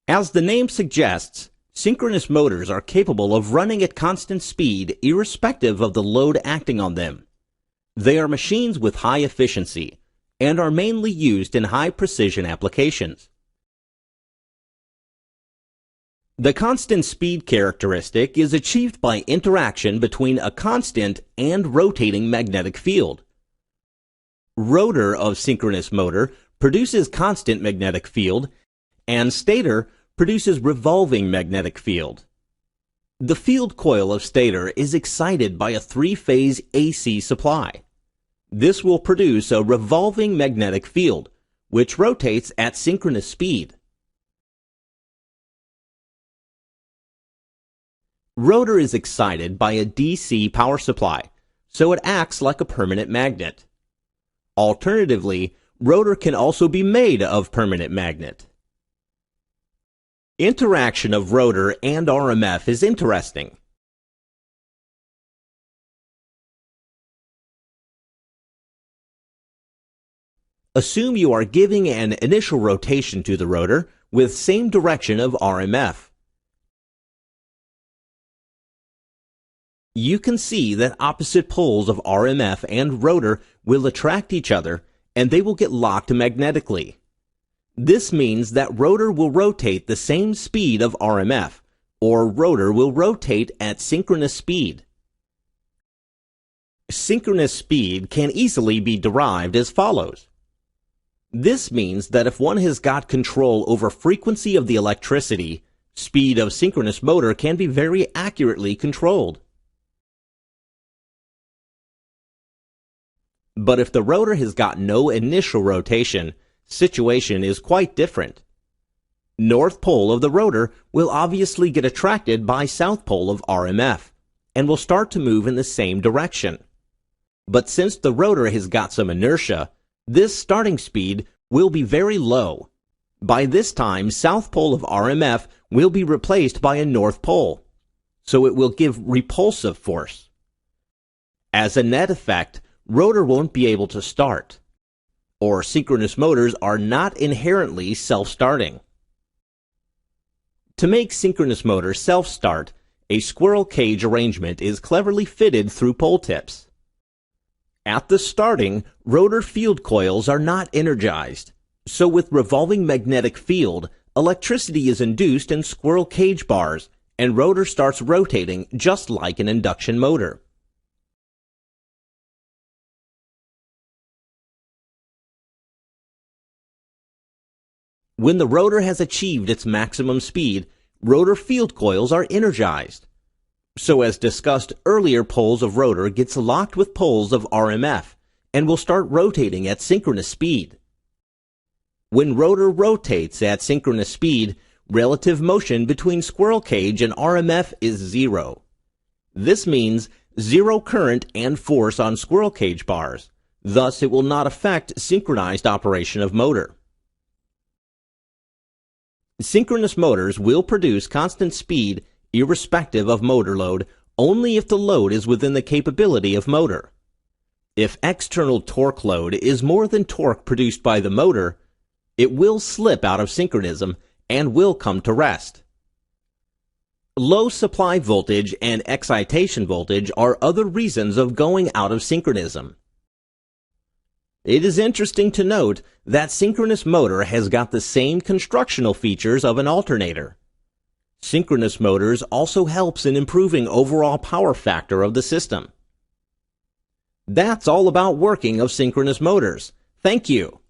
As the name suggests, synchronous motors are capable of running at constant speed irrespective of the load acting on them. They are machines with high efficiency and are mainly used in high-precision applications. The constant speed characteristic is achieved by interaction between a constant and rotating magnetic field. Rotor of synchronous motor produces constant magnetic field, and stator produces revolving magnetic field. The field coil of stator is excited by a three-phase AC supply. This will produce a revolving magnetic field, which rotates at synchronous speed. Rotor is excited by a DC power supply, so it acts like a permanent magnet. Alternatively, rotor can also be made of permanent magnet. Interaction of rotor and RMF is interesting. Assume you are giving an initial rotation to the rotor with same direction of RMF. You can see that opposite poles of RMF and rotor will attract each other and they will get locked magnetically. This means that rotor will rotate the same speed of RMF, or rotor will rotate at synchronous speed. Synchronous speed can easily be derived as follows. This means that if one has got control over frequency of the electricity, speed of synchronous motor can be very accurately controlled. But if the rotor has got no initial rotation, situation is quite different. North pole of the rotor will obviously get attracted by south pole of RMF and will start to move in the same direction. But since the rotor has got some inertia, this starting speed will be very low. By this time, south pole of RMF will be replaced by a north pole, so it will give repulsive force. As a net effect, rotor won't be able to start, or synchronous motors are not inherently self-starting. To make synchronous motor self-start, a squirrel cage arrangement is cleverly fitted through pole tips. At the starting, rotor field coils are not energized, so with revolving magnetic field, electricity is induced in squirrel cage bars, and rotor starts rotating just like an induction motor. When the rotor has achieved its maximum speed, rotor field coils are energized. So as discussed earlier, poles of rotor gets locked with poles of RMF and will start rotating at synchronous speed. When rotor rotates at synchronous speed, relative motion between squirrel cage and RMF is zero. This means zero current and force on squirrel cage bars. Thus, it will not affect synchronized operation of motor. Synchronous motors will produce constant speed irrespective of motor load only if the load is within the capability of motor. If external torque load is more than torque produced by the motor, it will slip out of synchronism and will come to rest. Low supply voltage and excitation voltage are other reasons of going out of synchronism. It is interesting to note that synchronous motor has got the same constructional features of an alternator. Synchronous motors also helps in improving overall power factor of the system. That's all about working of synchronous motors. Thank you.